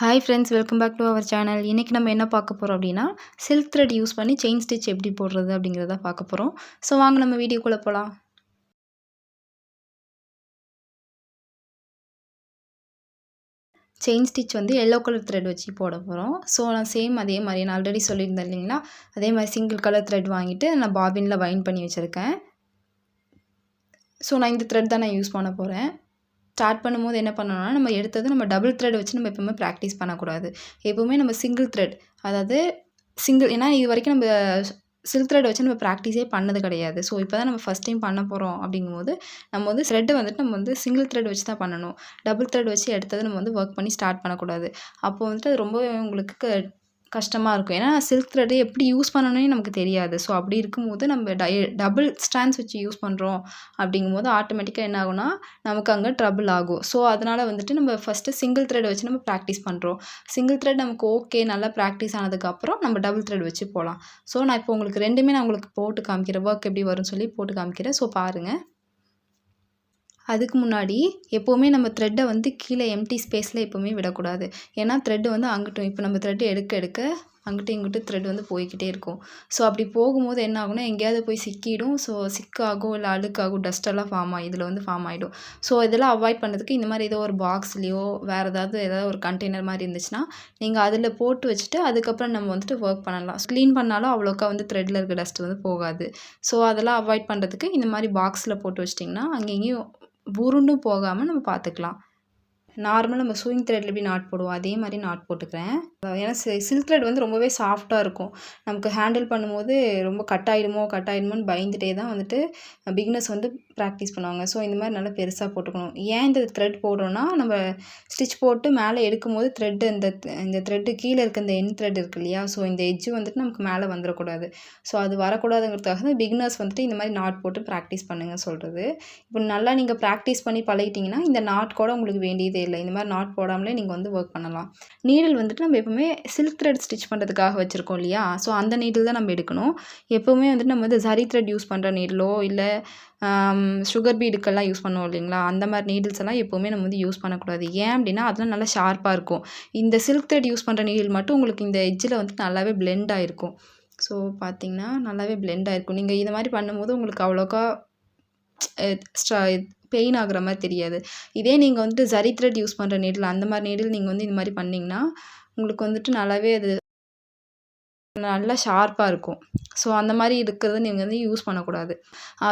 Hi friends, welcome back to our channel. இன்றைக்கி நம்ம என்ன பார்க்க போகிறோம் அப்படின்னா, சில்க் த்ரெட் யூஸ் பண்ணி செயின் ஸ்டிச் எப்படி போடுறது அப்படிங்கிறத பார்க்க போகிறோம். ஸோ வாங்க நம்ம வீடியோக்குள்ளே போகலாம். செயின் ஸ்டிச் வந்து எல்லோ கலர் த்ரெட் வச்சு போட போகிறோம். ஸோ நான் அதே மாதிரி நான் ஆல்ரெடி சொல்லியிருந்தேன் இல்லைங்களா, அதே மாதிரி சிங்கிள் கலர் த்ரெட் வாங்கிட்டு நான் பாபினில் வைண்ட் பண்ணி வச்சுருக்கேன். ஸோ நான் இந்த த்ரெட் தான் நான் யூஸ் பண்ண போகிறேன். ஸ்டார்ட் பண்ணும்போது என்ன பண்ணணும்னா, நம்ம எடுத்தது நம்ம டபுள் த்ரெட் வச்சு நம்ம எப்போவுமே ப்ராக்டிஸ் பண்ணக்கூடாது. எப்போவுமே நம்ம சிங்கிள் த்ரெட், அதாவது ஏன்னா இது வரைக்கும் நம்ம சில்க் த்ரெட் வச்சு நம்ம ப்ராக்டிஸே பண்ணது கிடையாது. ஸோ இப்போ தான் நம்ம ஃபஸ்ட் டைம் பண்ண போகிறோம் அப்படிங்கும்போது நம்ம வந்து த்ரெட்டை வந்துட்டு நம்ம வந்து சிங்கிள் த்ரெட் வச்சு தான் பண்ணணும். டபுள் த்ரெட் வச்சு எடுத்தது நம்ம வந்து ஒர்க் பண்ணி ஸ்டார்ட் பண்ணக்கூடாது. அப்போ வந்துட்டு அது ரொம்பவே உங்களுக்கு கஷ்டமாக இருக்கும். ஏன்னா சில்க் த்ரெட்டு எப்படி யூஸ் பண்ணணும்னே நமக்கு தெரியாது. ஸோ அப்படி இருக்கும்போது நம்ம டபுள் ஸ்ட்ராண்ட்ஸ் வச்சு யூஸ் பண்ணுறோம் அப்படிங்கும்போது ஆட்டோமேட்டிக்காக என்ன ஆகும்னா, நமக்கு அங்கே ட்ரபிள் ஆகும். ஸோ அதனால் வந்துட்டு நம்ம ஃபஸ்ட்டு சிங்கிள் த்ரெட் வச்சு நம்ம ப்ராக்டிஸ் பண்ணுறோம். சிங்கிள் த்ரெட் நமக்கு ஓகே, நல்லா ப்ராக்டிஸ் ஆனதுக்கப்புறம் நம்ம டபுள் த்ரெட் வச்சு போகலாம். ஸோ நான் இப்போ உங்களுக்கு ரெண்டுமே நான் உங்களுக்கு போட்டு காமிக்கிறேன். ஒர்க் எப்படி வரும்னு சொல்லி போட்டு காமிக்கிறேன். ஸோ பாருங்கள். அதுக்கு முன்னாடி எப்போவுமே நம்ம த்ரெட்டை வந்து கீழே எம்டி ஸ்பேஸில் எப்போவுமே விடக்கூடாது. ஏன்னா த்ரெட்டு வந்து அங்கிட்டும் இப்போ நம்ம த்ரெட்டு எடுக்க அங்கிட்டும் இங்கிட்டும் த்ரெட் வந்து போய்கிட்டே இருக்கும். ஸோ அப்படி போகும்போது என்ன ஆகும்னா, எங்கேயாவது போய் சிக்கிடும். ஸோ சிக்காகும், இல்லை அழுக்காகும், டஸ்ட்டெல்லாம் இதில் வந்து ஃபார்ம் ஆகிடும். ஸோ இதெல்லாம் அவாய்ட் பண்ணுறதுக்கு இந்த மாதிரி ஏதோ ஒரு பாக்ஸ்லேயோ வேறு ஏதாவது ஒரு கண்டெய்னர் மாதிரி இருந்துச்சுன்னா நீங்கள் அதில் போட்டு வச்சுட்டு அதுக்கப்புறம் நம்ம வந்துட்டு ஒர்க் பண்ணலாம். க்ளீன் பண்ணாலும் அவ்வளோக்கா வந்து த்ரெட்டில் இருக்க டஸ்ட் வந்து போகாது. ஸோ அதெல்லாம் அவாய்ட் பண்ணுறதுக்கு இந்த மாதிரி பாக்ஸில் போட்டு வச்சிட்டிங்கன்னா அங்கேயும் உருண்டும் போகாமல் நம்ம பார்த்துக்கலாம். நார்மலாக நம்ம சூயிங் த்ரெட்டில் எப்படி நாட் போடுவோம் அதே மாதிரி நாட் போட்டுக்கிறேன். ஏன்னா சில்க் த்ரெட் வந்து ரொம்பவே சாஃப்டாக இருக்கும். நமக்கு ஹேண்டில் பண்ணும்போது ரொம்ப கட் ஆகிடுமோன்னு பயந்துட்டே தான் வந்துட்டு பிகினர்ஸ் வந்து ப்ராக்டிஸ் பண்ணுவாங்க. ஸோ இந்த மாதிரி நல்லா பெருசாக போட்டுக்கணும். ஏன் இந்த த்ரெட் போடுறோன்னா, நம்ம ஸ்டிச் போட்டு மேலே எடுக்கும்போது த்ரெட்டு இந்த த்ரெட்டு கீழே இருக்க இந்த எண்ட் த்ரெட் இருக்கு இல்லையா, ஸோ இந்த எட்ஜு வந்துட்டு நமக்கு மேலே வந்துடக்கூடாது. ஸோ அது வரக்கூடாதுங்கிறதுக்காக தான் பிகினர்ஸ் வந்துட்டு இந்த மாதிரி நாட் போட்டு ப்ராக்டிஸ் பண்ணுங்க சொல்கிறது. இப்போ நல்லா நீங்கள் ப்ராக்டிஸ் பண்ணி பழகிட்டிங்கன்னா இந்த நாட் கூட உங்களுக்கு வேண்டியதே இல்லை. இந்த மாதிரி நாட் போடாமலே நீங்கள் வந்து ஒர்க் பண்ணலாம். நீடில் வந்துட்டு நம்ம எப்போவுமே சில்க் த்ரெட் ஸ்டிச் பண்ணுறதுக்காக வச்சுருக்கோம் இல்லையா, ஸோ அந்த நீடில் தான் நம்ம எடுக்கணும். எப்போவுமே வந்துட்டு நம்ம வந்து ஜரி த்ரெட் யூஸ் பண்ணுற நீடிலோ இல்லை சுகர் பீடுக்கெல்லாம் யூஸ் பண்ணுவோம் இல்லைங்களா, அந்த மாதிரி நீடில்ஸ் எல்லாம் எப்போவுமே நம்ம வந்து யூஸ் பண்ணக்கூடாது. ஏன் அப்படின்னா அதெல்லாம் நல்லா ஷார்ப்பாக இருக்கும். இந்த சில்க் த்ரெட் யூஸ் பண்ணுற நீடில் மட்டும் உங்களுக்கு இந்த எட்ஜில் வந்துட்டு நல்லாவே பிளெண்ட் ஆகிருக்கும். ஸோ பார்த்தீங்கன்னா நல்லாவே பிளெண்ட் ஆகிருக்கும். நீங்கள் இது மாதிரி பண்ணும்போது உங்களுக்கு அவ்வளோக்கா பெயின் ஆகுற மாதிரி தெரியாது. இதே நீங்கள் வந்துட்டு ஜரி த்ரெட் யூஸ் பண்ணுற நீடில், அந்த மாதிரி நீடில் நீங்கள் வந்து இந்த மாதிரி பண்ணிங்கன்னா உங்களுக்கு வந்துட்டு நல்லாவே அது நல்லா ஷார்ப்பாக இருக்கும். ஸோ அந்த மாதிரி இருக்கிறது நீங்கள் வந்து யூஸ் பண்ணக்கூடாது.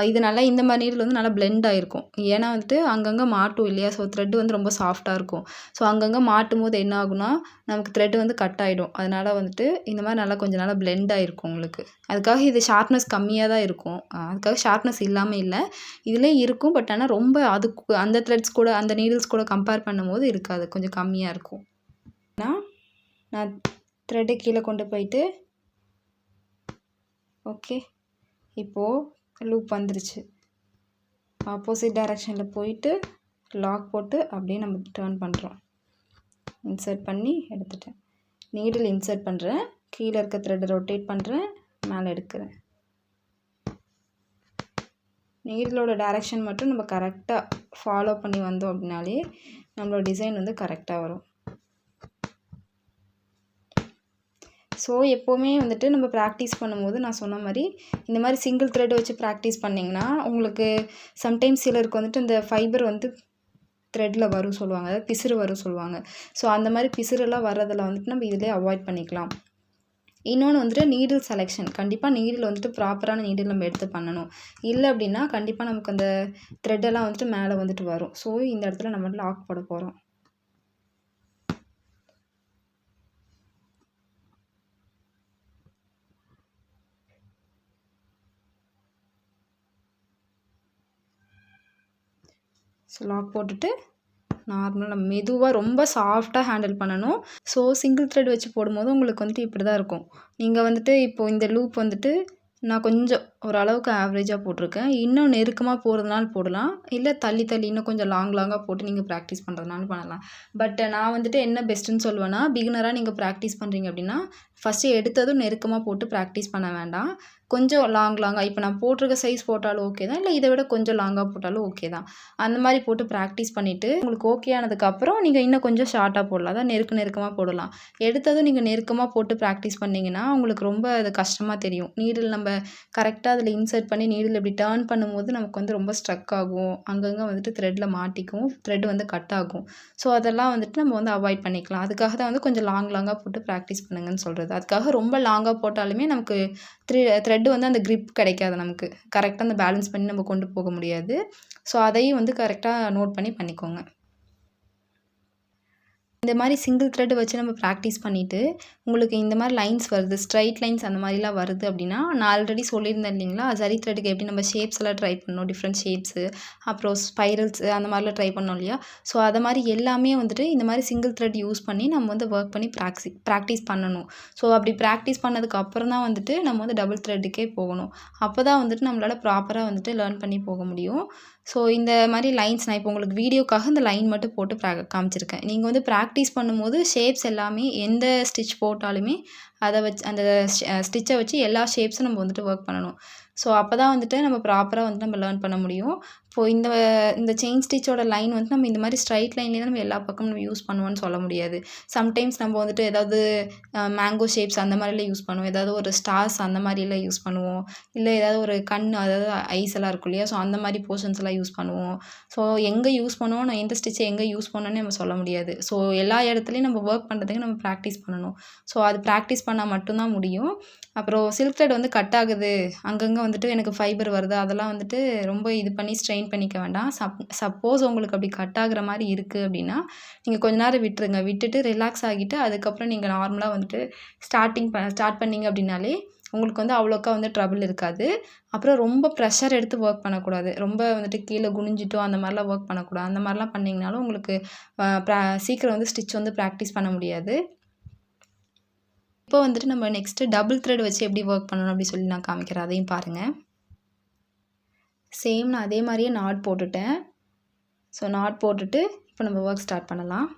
இது நல்லா இந்த மாதிரி நீடில் வந்து நல்லா பிளெண்ட் ஆகிருக்கும். ஏன்னா வந்துட்டு அங்கங்கே மாட்டும் இல்லையா, ஸோ த்ரெட்டு வந்து ரொம்ப சாஃப்டாக இருக்கும். ஸோ அங்கங்கே மாட்டும் போது என்ன ஆகும்னா நமக்கு த்ரெட்டு வந்து கட் ஆகிடும். அதனால் வந்துட்டு இந்த மாதிரி நல்லா கொஞ்சம் நல்லா பிளெண்ட் ஆகிருக்கும் உங்களுக்கு. அதுக்காக இது ஷார்ப்னஸ் கம்மியாக தான் இருக்கும். அதுக்காக ஷார்ப்னஸ் இல்லாமல் இல்லை, இதிலே இருக்கும். பட் ஆனால் ரொம்ப அதுக்கு அந்த த்ரெட்ஸ் கூட அந்த நீடில்ஸ் கூட கம்பேர் பண்ணும்போது இருக்காது, கொஞ்சம் கம்மியாக இருக்கும். நான் த்ரெட்டை கீழே கொண்டு போயிட்டு ஓகே, இப்போது லூப் வந்துருச்சு. ஆப்போசிட் டைரெக்ஷனில் போயிட்டு லாக் போட்டு அப்படியே நம்ம டர்ன் பண்ணுறோம். இன்சர்ட் பண்ணி எடுத்துட்டேன். நீடில் இன்சர்ட் பண்ணுறேன், கீழே இருக்க த்ரெட்டை ரொட்டேட் பண்ணுறேன், மேலே எடுக்கிறேன். நீடிலோட டைரெக்ஷன் மட்டும் நம்ம கரெக்டாக ஃபாலோ பண்ணி வந்தோம் அப்படின்னாலே நம்மளோட டிசைன் வந்து கரெக்டாக வரும். ஸோ எப்போவுமே வந்துட்டு நம்ம ப்ராக்டிஸ் பண்ணும்போது நான் சொன்ன மாதிரி இந்த மாதிரி சிங்கிள் த்ரெட் வச்சு ப்ராக்டிஸ் பண்ணிங்கன்னா உங்களுக்கு சம்டைம்ஸ் சிலருக்கு வந்துட்டு இந்த ஃபைபர் வந்து த்ரெட்டில் வரும் சொல்லுவாங்க, அதாவது பிசுறு வரும் சொல்லுவாங்க. ஸோ அந்த மாதிரி பிசுறெல்லாம் வர்றதில் வந்துட்டு நம்ம இதிலே அவாய்ட் பண்ணிக்கலாம். இன்னொன்று வந்துட்டு நீடில் செலெக்ஷன், கண்டிப்பாக நீடில் வந்துட்டு ப்ராப்பரான நீடில் நம்ம எடுத்து பண்ணணும். இல்லை அப்படின்னா கண்டிப்பாக நமக்கு அந்த த்ரெட்டெல்லாம் வந்துட்டு மேலே வந்துட்டு வரும். ஸோ இந்த இடத்துல நம்ம லாக் போட போகிறோம். ஸோ லாக் போட்டுட்டு நார்மலாக நம்ம மெதுவாக ரொம்ப சாஃப்டாக ஹேண்டில் பண்ணணும். ஸோ சிங்கிள் த்ரெட் வச்சு போடும்போது உங்களுக்கு வந்துட்டு இப்படி தான் இருக்கும். நீங்கள் வந்துட்டு இப்போது இந்த லூப் வந்துட்டு நான் கொஞ்சம் ஓரளவுக்கு ஆவரேஜாக போட்டிருக்கேன். இன்னும் நெருக்கமாக போகிறதுனால போடலாம், இல்லை தள்ளி இன்னும் கொஞ்சம் லாங்காக போட்டு நீங்கள் ப்ராக்டிஸ் பண்ணுறதுனாலும் பண்ணலாம். பட் நான் வந்துட்டு என்ன பெஸ்ட்டுன்னு சொல்லுவேன்னா, பிகினராக நீங்கள் ப்ராக்டிஸ் பண்ணுறீங்க அப்படின்னா ஃபஸ்ட்டு எடுத்ததும் நெருக்கமாக போட்டு ப்ராக்டிஸ் பண்ண வேண்டாம். கொஞ்சம் லாங்காக இப்போ நான் போட்டிருக்க சைஸ் போட்டாலும் ஓகே தான், இல்லை இதை விட கொஞ்சம் லாங்காக போட்டாலும் ஓகே தான். அந்த மாதிரி போட்டு ப்ராக்டிஸ் பண்ணிவிட்டு உங்களுக்கு ஓகே ஆனதுக்கப்புறம் நீங்கள் இன்னும் கொஞ்சம் ஷார்ட்டாக போடலாம். அதான் நெருக்கமாக போடலாம். எடுத்ததும் நீங்கள் நெருக்கமாக போட்டு ப்ராக்டிஸ் பண்ணிங்கன்னா உங்களுக்கு ரொம்ப அது கஷ்டமாக தெரியும். நீடில் நம்ம கரெக்டாக அதில் இன்சர்ட் பண்ணி நீடில் இப்படி டர்ன் பண்ணும்போது நமக்கு வந்து ரொம்ப ஸ்ட்ரக் ஆகும். அங்கங்கே வந்துட்டு த்ரெட்டில் மாட்டிக்கும், த்ரெட் வந்து கட் ஆகும். ஸோ அதெல்லாம் வந்துட்டு நம்ம வந்து அவாய்ட் பண்ணிக்கலாம். அதுக்காக தான் வந்து கொஞ்சம் லாங்காக போட்டு ப்ராக்டிஸ் பண்ணுங்கன்னு சொல்கிறது. அதுக்காக ரொம்ப லாங்காக போட்டாலுமே நமக்கு த்ரெட்டு வந்து அந்த கிரிப் கிடைக்காது நமக்கு. கரெக்டாக அந்த பேலன்ஸ் பண்ணி நம்ம கொண்டு போக முடியாது. ஸோ அதையும் வந்து கரெக்டாக நோட் பண்ணி பண்ணிக்கோங்க. இந்த மாதிரி சிங்கிள் த்ரெட் வச்சு நம்ம ப்ராக்டிஸ் பண்ணிவிட்டு உங்களுக்கு இந்த மாதிரி லைன்ஸ் வருது, ஸ்ட்ரைட் லைன்ஸ் அந்த மாதிரிலாம் வருது அப்படின்னா, நான் ஆல்ரெடி சொல்லியிருந்தேன் இல்லைங்களா, ஜரி த்ரெட்டுக்கு எப்படி நம்ம ஷேப்ஸ் எல்லாம் ட்ரை பண்ணணும், டிஃப்ரெண்ட் ஷேப்ஸு, அப்புறம் ஸ்பைரல்ஸ் அந்த மாதிரிலாம் ட்ரை பண்ணோம் இல்லையா. ஸோ அதை மாதிரி எல்லாமே வந்துட்டு இந்த மாதிரி சிங்கிள் த்ரெட் யூஸ் பண்ணி நம்ம வந்து ஒர்க் பண்ணி ப்ராக்டிஸ் பண்ணணும். ஸோ அப்படி ப்ராக்டிஸ் பண்ணதுக்கு அப்புறம் தான் வந்துட்டு நம்ம வந்து டபுள் த்ரெட்டுக்கே போகணும். அப்போ தான் வந்துட்டு நம்மளால் ப்ராப்பராக வந்துட்டு லேர்ன் பண்ணி போக முடியும். ஸோ இந்த மாதிரி லைன்ஸ் நான் இப்போ உங்களுக்கு வீடியோக்காக இந்த லைன் மட்டும் போட்டு காமிச்சிருக்கேன். நீங்கள் வந்து ப்ராக்டிஸ் பண்ணும்போது ஷேப்ஸ் எல்லாமே எந்த ஸ்டிச் போட்டாலுமே அதை வச்சு அந்த ஸ்டிச்சை வச்சு எல்லா ஷேப்ஸும் நம்ம வந்துட்டு ஒர்க் பண்ணணும். ஸோ அப்போ தான் வந்துட்டு நம்ம ப்ராப்பராக வந்துட்டு நம்ம லேர்ன் பண்ண முடியும். இப்போது இந்த செயின் ஸ்டிச்சோட லைன் வந்து நம்ம இந்த மாதிரி ஸ்ட்ரைட் லைன்லேயே தான் நம்ம எல்லா பக்கமும் நம்ம யூஸ் பண்ணுவோம்னு சொல்ல முடியாது. சம்டைம்ஸ் நம்ம வந்துட்டு ஏதாவது மேங்கோ ஷேப்ஸ் அந்த மாதிரிலாம் யூஸ் பண்ணுவோம், ஏதாவது ஒரு ஸ்டார்ஸ் அந்த மாதிரிலாம் யூஸ் பண்ணுவோம், இல்லை ஏதாவது ஒரு அதாவது ஐஸ் எல்லாம் இருக்கும் இல்லையா, ஸோ அந்த மாதிரி போர்ஷன்ஸ் எல்லாம் யூஸ் பண்ணுவோம். ஸோ எங்கே யூஸ் பண்ணுவோம், எந்த ஸ்டிச்சை எங்கே யூஸ் பண்ணோன்னு நம்ம சொல்ல முடியாது. ஸோ எல்லா இடத்துலையும் நம்ம ஒர்க் பண்ணுறதுக்கு நம்ம ப்ராக்டிஸ் பண்ணணும். ஸோ அது ப்ராக்டிஸ் பண்ணால் மட்டும்தான் முடியும். அப்புறம் சில்க் த்ரெட் வந்து கட் ஆகுது, அங்கங்கே வந்துட்டு எனக்கு ஃபைபர் வருது, அதெல்லாம் வந்துட்டு ரொம்ப இது பண்ணி ஸ்ட்ரெயின் பண்ணிக்க வேண்டாம். சப்போஸ் உங்களுக்கு அப்படி கட் ஆகுற மாதிரி இருக்குது அப்படின்னா நீங்கள் கொஞ்ச நேரம் விட்டுருங்க. விட்டுட்டு ரிலாக்ஸ் ஆகிட்டு அதுக்கப்புறம் நீங்கள் நார்மலாக வந்துட்டு ஸ்டார்ட் பண்ணிங்க அப்படின்னாலே உங்களுக்கு வந்து அவ்வளோக்கா வந்து ட்ரபிள் இருக்காது. அப்புறம் ரொம்ப ப்ரெஷர் எடுத்து ஒர்க் பண்ணக்கூடாது. ரொம்ப வந்துட்டு கீழே குனிஞ்சிட்டோ அந்த மாதிரிலாம் ஒர்க் பண்ணக்கூடாது. அந்த மாதிரிலாம் பண்ணிங்கனாலும் உங்களுக்கு சீக்கிரம் வந்து ஸ்டிச் வந்து ப்ராக்டிஸ் பண்ண முடியாது. இப்போ வந்துட்டு நம்ம நெக்ஸ்ட்டு டபுள் த்ரெட் வச்சு எப்படி ஒர்க் பண்ணணும் அப்படி சொல்லி நான் காமிக்கிறேன், அதையும் பாருங்கள். சேம் நான் அதே மாதிரியே நாட் போட்டுட்டேன். ஸோ நாட் போட்டுட்டு இப்போ நம்ம ஒர்க் ஸ்டார்ட் பண்ணலாம்.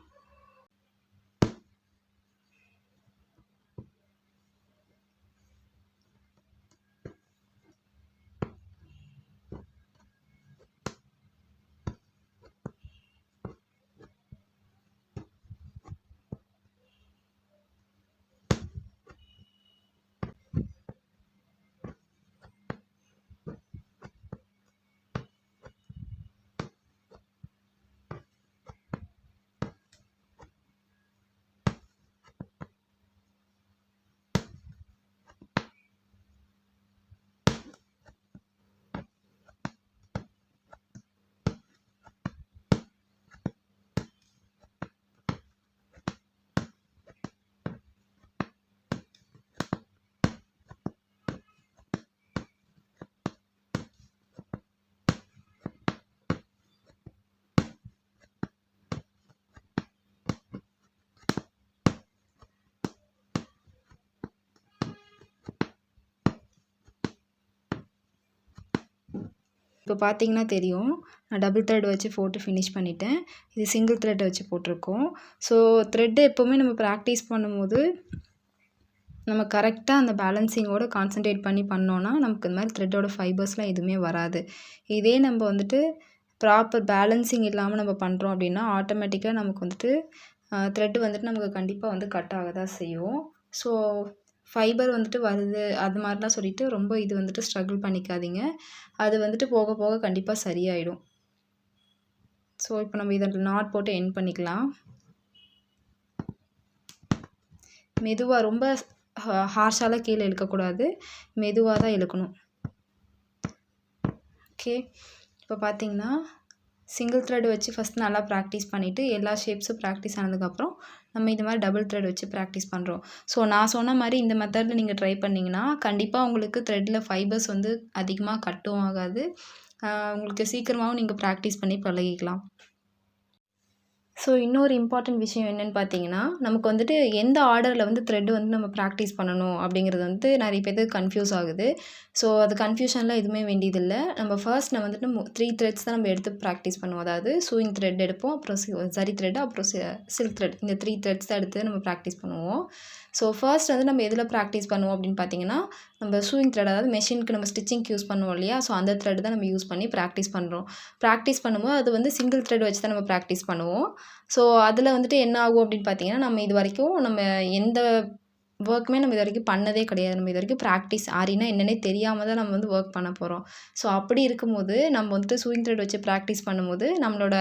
இப்போ பார்த்தீங்கன்னா தெரியும், நான் டபுள் த்ரெட் வச்சு போட்டு ஃபினிஷ் பண்ணிட்டேன். இது சிங்கிள் த்ரெட் வச்சு போட்டிருக்கோம். ஸோ த்ரெட்டு எப்போவுமே நம்ம ப்ராக்டிஸ் பண்ணும்போது நம்ம கரெக்டாக அந்த பேலன்சிங்கோடு கான்சன்ட்ரேட் பண்ணி பண்ணோன்னா நமக்கு இந்த மாதிரி த்ரெட்டோட ஃபைபர்ஸ்லாம் எதுவுமே வராது. இதே நம்ம வந்துட்டு ப்ராப்பர் பேலன்சிங் இல்லாமல் நம்ம பண்ணுறோம் அப்படின்னா ஆட்டோமேட்டிக்காக நமக்கு வந்துட்டு த்ரெட்டு வந்துட்டு நமக்கு கண்டிப்பாக வந்து கட் ஆக தான் செய்யும். ஸோ ஃபைபர் வந்துட்டு வருது அது மாதிரிலாம் சொல்லிட்டு ரொம்ப இது வந்துட்டு ஸ்ட்ரகிள் பண்ணிக்காதீங்க. அது வந்துட்டு போக போக கண்டிப்பாக சரியாயிடும். ஸோ இப்போ நம்ம இதை நாட் போட்டு எண்ட் பண்ணிக்கலாம். மெதுவாக ரொம்ப ஹார்ஷாலாம் கீழே இழுக்கக்கூடாது, மெதுவாக தான் இழுக்கணும். ஓகே, இப்போ பார்த்தீங்கன்னா சிங்கிள் த்ரெட் வச்சு ஃபஸ்ட் நல்லா ப்ராக்டிஸ் பண்ணிவிட்டு எல்லா ஷேப்ஸும் ப்ராக்டிஸ் ஆனதுக்கப்புறம் நம்ம இந்த மாதிரி டபுள் த்ரெட் வச்சு ப்ராக்டிஸ் பண்ணுறோம். ஸோ நான் சொன்ன மாதிரி இந்த மெத்தடில் நீங்கள் ட்ரை பண்ணிங்கன்னா கண்டிப்பாக உங்களுக்கு த்ரெட்டில் ஃபைபர்ஸ் வந்து அதிகமாக கட்டும் ஆகாது. உங்களுக்கு சீக்கிரமாகவும் நீங்கள் ப்ராக்டிஸ் பண்ணி பழகிக்கலாம். ஸோ இன்னொரு இம்பார்ட்டன்ட் விஷயம் என்னென்னு பார்த்தீங்கன்னா, நமக்கு வந்துட்டு எந்த ஆர்டரில் வந்து த்ரெட் வந்து நம்ம ப்ராக்டிஸ் பண்ணணும் அப்படிங்கிறது வந்து நிறைய பேருக்கு கன்ஃப்யூஸ் ஆகுது. ஸோ அது கன்ஃப்யூஷன்லாம் எதுவுமே வேண்டியதில்ல. நம்ம ஃபர்ஸ்ட் நான் வந்துட்டு 3 த்ரெட்ஸ் தான் நம்ம எடுத்து ப்ராக்டிஸ் பண்ணுவோம். அதாவது சூயிங் த்ரெட் எடுப்போம், அப்புறம் ஜரி த்ரெட், அப்புறம் சில்க் த்ரெட். இந்த 3 த்ரெட்ஸ் தான் எடுத்து நம்ம ப்ராக்டிஸ் பண்ணுவோம். ஸோ ஃபர்ஸ்ட் வந்து நம்ம எதில் ப்ராக்டிஸ் பண்ணுவோம் அப்படின்னு பார்த்தீங்கன்னா, நம்ம சூயிங் த்ரெட், அதாவது மெஷினுக்கு நம்ம ஸ்டிச்சிங்க்கு யூஸ் பண்ணுவோம் இல்லையா? ஸோ அந்த த்ரெட் தான் நம்ம யூஸ் பண்ணி ப்ராக்டிஸ் பண்ணுறோம். ப்ராக்டிஸ் பண்ணும்போது அது வந்து சிங்கிள் த்ரெட் வச்சு தான் நம்ம ப்ராக்டிஸ் பண்ணுவோம். ஸோ அதில் வந்துட்டு என்ன ஆகும் அப்படின்னு பார்த்தீங்கன்னா, நம்ம இது வரைக்கும் நம்ம எந்த ஒர்க்குமே நம்ம இது வரைக்கும் பண்ணதே கிடையாது. நம்ம இது வரைக்கும் ப்ராக்டிஸ் ஆரினா என்னன்னே தெரியாம தான் நம்ம வந்து ஒர்க் பண்ண போகிறோம். ஸோ அப்படி இருக்கும்போது நம்ம வந்துட்டு சூயிங் த்ரெட் வச்சு ப்ராக்டிஸ் பண்ணும்போது நம்மளோட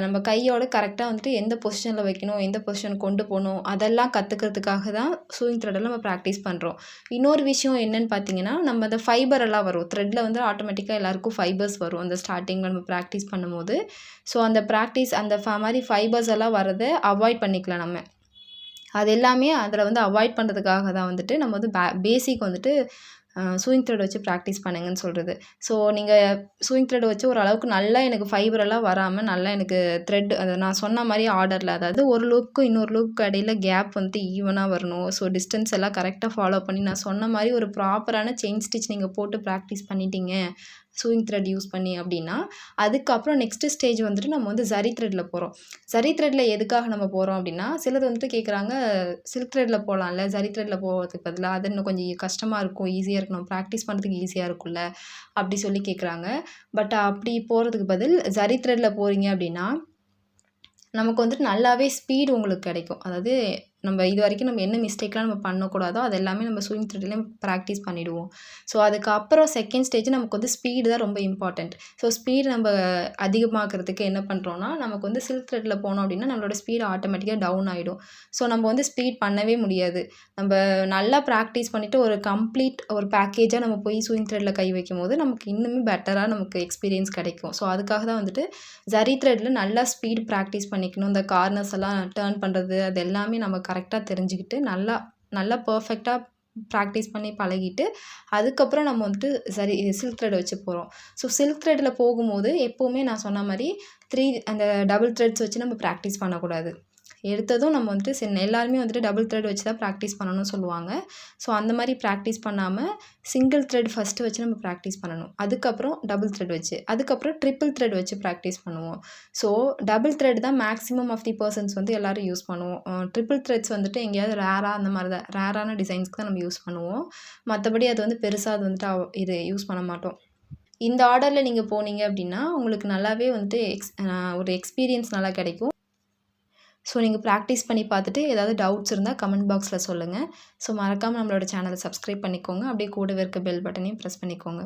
நம்ம கையோட கரெக்டாக வந்துட்டு எந்த பொசிஷனில் வைக்கணும், எந்த பொசிஷன் கொண்டு போகணும், அதெல்லாம் கற்றுக்கிறதுக்காக தான் சூயிங் த்ரெட்டெல்லாம் நம்ம ப்ராக்டிஸ் பண்ணுறோம். இன்னொரு விஷயம் என்னென்னு பார்த்தீங்கன்னா, நம்ம அந்த ஃபைபர் எல்லாம் வரும். த்ரெட்டில் வந்து ஆட்டோமேட்டிக்காக எல்லாருக்கும் ஃபைபர்ஸ் வரும் அந்த ஸ்டார்டிங்கில் நம்ம ப்ராக்டிஸ் பண்ணும்போது. ஸோ அந்த ப்ராக்டிஸ் அந்த மாதிரி ஃபைபர்ஸ் எல்லாம் வரதை அவாய்ட் பண்ணிக்கலாம் நம்ம. அது எல்லாமே அதில் வந்து அவாய்ட் பண்ணுறதுக்காக தான் வந்துட்டு நம்ம வந்து பேசிக் வந்துட்டு சூயிங் த்ரெட் வச்சு ப்ராக்டிஸ் பண்ணுங்கன்னு சொல்கிறது. ஸோ நீங்கள் சூயிங் த்ரெட் வச்சு ஓரளவுக்கு நல்லா எனக்கு ஃபைபரெல்லாம் வராமல் நல்லா எனக்கு த்ரெட் அதை நான் சொன்ன மாதிரி ஆர்டரில், அதாவது ஒரு லூப்புக்கும் இன்னொரு லூப்புக்கு இடையில கேப் வந்துட்டு ஈவனாக வரணும். ஸோ டிஸ்டன்ஸ் எல்லாம் கரெக்டாக ஃபாலோ பண்ணி நான் சொன்ன மாதிரி ஒரு ப்ராப்பரான செயின் ஸ்டிச் நீங்கள் போட்டு ப்ராக்டிஸ் பண்ணிட்டீங்க சூயிங் த்ரெட் யூஸ் பண்ணி அப்படின்னா, அதுக்கப்புறம் நெக்ஸ்ட்டு ஸ்டேஜ் வந்துட்டு நம்ம வந்து ஜரி த்ரெட்டில் போகிறோம். ஜரி த்ரெட்டில் எதுக்காக நம்ம போகிறோம் அப்படின்னா, சிலர் வந்துட்டு கேட்குறாங்க, சில்க் த்ரெட்டில் போகலாம்ல, ஜரி த்ரெட்டில் போகிறதுக்கு பதிலாக அது இன்னும் கொஞ்சம் கஷ்டமாக இருக்கும், ஈஸியாக இருக்கும், நம்ம ப்ராக்டிஸ் பண்ணுறதுக்கு ஈஸியாக இருக்கும்ல அப்படி சொல்லி கேட்குறாங்க. பட் அப்படி போகிறதுக்கு பதில் ஜரி த்ரெட்டில் போகிறீங்க அப்படின்னா, நமக்கு வந்துட்டு நல்லாவே ஸ்பீடு உங்களுக்கு கிடைக்கும். அதாவது நம்ம இது வரைக்கும் நம்ம என்ன மிஸ்டேக்லாம் நம்ம பண்ணக்கூடாதோ அது எல்லாமே நம்ம சூயிங் த்ரெட்லேயும் ப்ராக்டிஸ் பண்ணிவிடுவோம். ஸோ அதுக்கப்புறம் செகண்ட் ஸ்டேஜ் நமக்கு வந்து ஸ்பீடு தான் ரொம்ப இம்பார்ட்டண்ட். ஸோ ஸ்பீடு நம்ம அதிகமாக்கிறதுக்கு என்ன பண்ணுறோன்னா, நமக்கு வந்து சில்க் த்ரெட்டில் போனோம் அப்படின்னா நம்மளோட ஸ்பீடு ஆட்டோமேட்டிக்காக டவுன் ஆகிடும். ஸோ நம்ம வந்து ஸ்பீட் பண்ணவே முடியாது. நம்ம நல்லா ப்ராக்டிஸ் பண்ணிவிட்டு ஒரு பேக்கேஜாக நம்ம போய் சூயிங் த்ரெட்டில் கை வைக்கும்போது நமக்கு இன்னுமே பெட்டராக நமக்கு எக்ஸ்பீரியன்ஸ் கிடைக்கும். ஸோ அதுக்காக தான் வந்துட்டு ஜரி த்ரெட்டில் நல்லா ஸ்பீடு ப்ராக்டிஸ் பண்ணிக்கணும். இந்த கார்னர்ஸ் எல்லாம் டர்ன் பண்ணுறது அது எல்லாமே நம்ம கரெக்டாக தெரிஞ்சுக்கிட்டு நல்லா பர்ஃபெக்டாக ப்ராக்டிஸ் பண்ணி பழகிட்டு அதுக்கப்புறம் நம்ம வந்துட்டு சில்க் த்ரெட் வச்சு போகிறோம். ஸோ சில்க் த்ரெட்டில் போகும்போது எப்போவுமே நான் சொன்ன மாதிரி அந்த டபுள் த்ரெட்ஸ் வச்சு நம்ம ப்ராக்டிஸ் பண்ணக்கூடாது. எடுத்ததும் நம்ம வந்துட்டு எல்லாருமே வந்துட்டு டபுள் த்ரெட் வச்சு தான் ப்ராக்டிஸ் பண்ணணும்னு சொல்லுவாங்க. ஸோ அந்த மாதிரி ப்ராக்டிஸ் பண்ணாமல் சிங்கிள் த்ரெட் ஃபஸ்ட்டு வச்சு நம்ம ப்ராக்டிஸ் பண்ணணும். அதுக்கப்புறம் டபுள் த்ரெட் வச்சு, அதுக்கப்புறம் ட்ரிபிள் த்ரெட் வச்சு ப்ராக்டிஸ் பண்ணுவோம். ஸோ டபுள் த்ரெட் தான் மேக்ஸிமம் ஆஃப் தி பர்சன்ஸ் வந்து எல்லோரும் யூஸ் பண்ணுவோம். ட்ரிபிள் த்ரெட்ஸ் வந்துட்டு எங்கேயாவது அந்த மாதிரி தான் ரேரான டிசைன்ஸ்க்கு தான் நம்ம யூஸ் பண்ணுவோம். மற்றபடி அது வந்து பெருசாக அது வந்துட்டு யூஸ் பண்ண மாட்டோம். இந்த ஆர்டரில் நீங்கள் போனீங்க அப்படின்னா உங்களுக்கு நல்லாவே வந்துட்டு ஒரு எக்ஸ்பீரியன்ஸ் நல்லா கிடைக்கும். ஸோ நீங்கள் ப்ராக்டிஸ் பண்ணி பார்த்துட்டு ஏதாவது டவுட்ஸ் இருந்தால் கமெண்ட் பாக்ஸில் சொல்லுங்கள். ஸோ மறக்காமல் நம்மளோட சேனலை சப்ஸ்கிரைப் பண்ணிக்கோங்க. அப்படியே கூடவே இருக்க பெல் பட்டனையும் ப்ரெஸ் பண்ணிக்கோங்க.